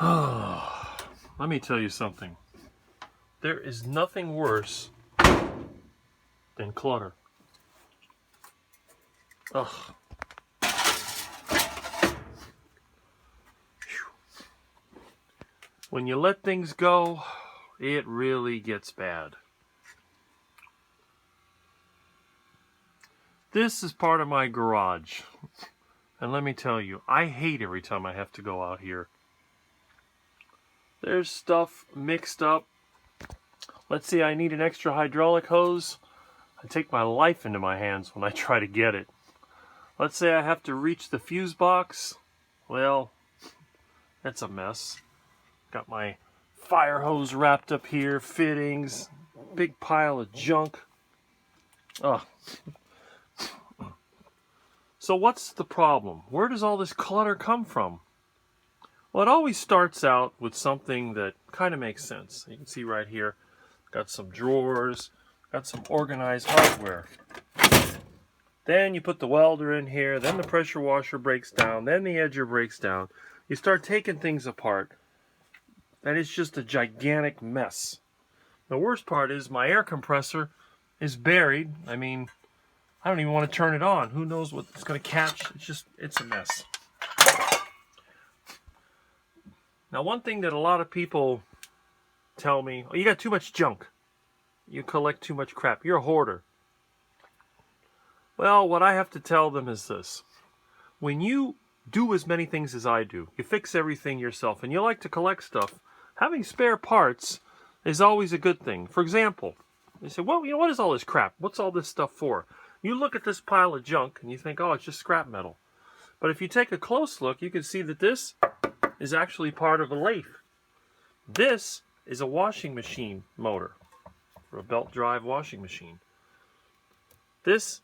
Let me tell you something. There is nothing worse than clutter. Ugh. When you let things go, it really gets bad. This is part of my garage. And let me tell you, I hate every time I have to go out here. There's stuff mixed up. Let's say I need an extra hydraulic hose. I take my life into my hands when I try to get it. Let's say I have to reach the fuse box. Well, that's a mess. Got my fire hose wrapped up here, fittings, big pile of junk. Ugh. So what's the problem? Where does all this clutter come from? Well, it always starts out with something that kind of makes sense. You can see right here, got some drawers, got some organized hardware. Then you put the welder in here, then the pressure washer breaks down, then the edger breaks down. You start taking things apart, and it's just a gigantic mess. The worst part is my air compressor is buried. I mean, I don't even want to turn it on. Who knows what it's going to catch? It's a mess. Now, one thing that a lot of people tell me, oh, you got too much junk. You collect too much crap. You're a hoarder. Well, what I have to tell them is this. When you do as many things as I do, you fix everything yourself, and you like to collect stuff, having spare parts is always a good thing. For example, you say, well, you know, what is all this crap? What's all this stuff for? You look at this pile of junk, and you think, oh, it's just scrap metal. But if you take a close look, you can see that this is actually part of a lathe. This is a washing machine motor, for a belt drive washing machine. This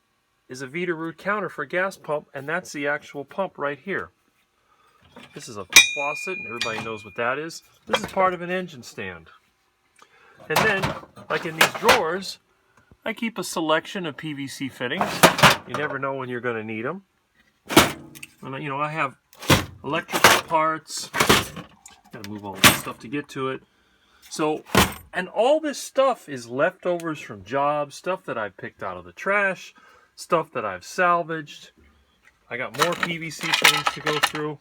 is a Veeder-Root counter for a gas pump, and that's the actual pump right here. This is a faucet, and everybody knows what that is. This is part of an engine stand. And then, like in these drawers, I keep a selection of PVC fittings. You never know when you're going to need them. And, you know, I have electrical parts. Gotta move all this stuff to get to it. So, and all this stuff is leftovers from jobs, stuff that I've picked out of the trash, stuff that I've salvaged. I got more PVC fittings to go through.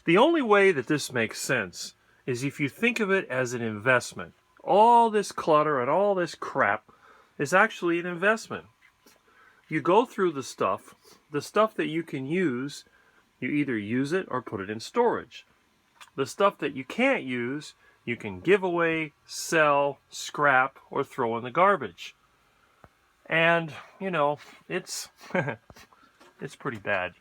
The only way that this makes sense is if you think of it as an investment. All this clutter and all this crap is actually an investment. You go through the stuff that you can use, you either use it or put it in storage. The stuff that you can't use, you can give away, sell, scrap, or throw in the garbage. And, you know, it's it's pretty bad.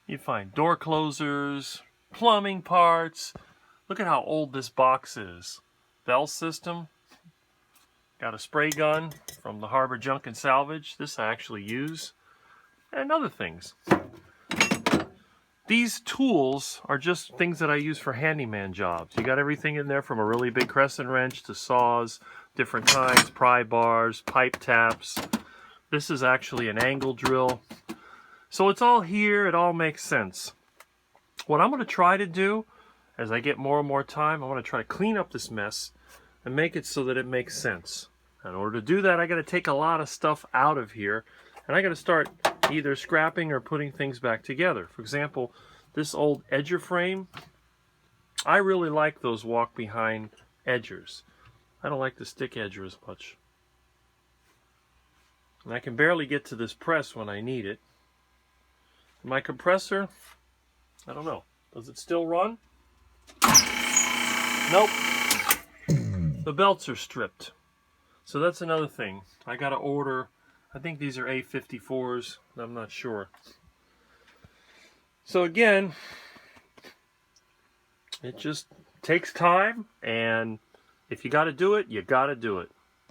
You find door closers, plumbing parts. Look at how old this box is. Bell system. Got a spray gun from the Harbor Junk and Salvage. This I actually use. And other things. These tools are just things that I use for handyman jobs. You got everything in there from a really big crescent wrench to saws, different kinds, pry bars, pipe taps. This is actually an angle drill. So it's all here. It all makes sense. What I'm going to try to do as I get more and more time, I want to try to clean up this mess and make it so that it makes sense. In order to do that, I got to take a lot of stuff out of here, and I got to start either scrapping or putting things back together. For example, this old edger frame, I really like those walk-behind edgers. I don't like the stick edger as much. And I can barely get to this press when I need it. My compressor, I don't know. Does it still run? Nope. The belts are stripped. So that's another thing. I got to order, I think these are A54s. I'm not sure. So again, it just takes time, and if you got to do it, you got to do it.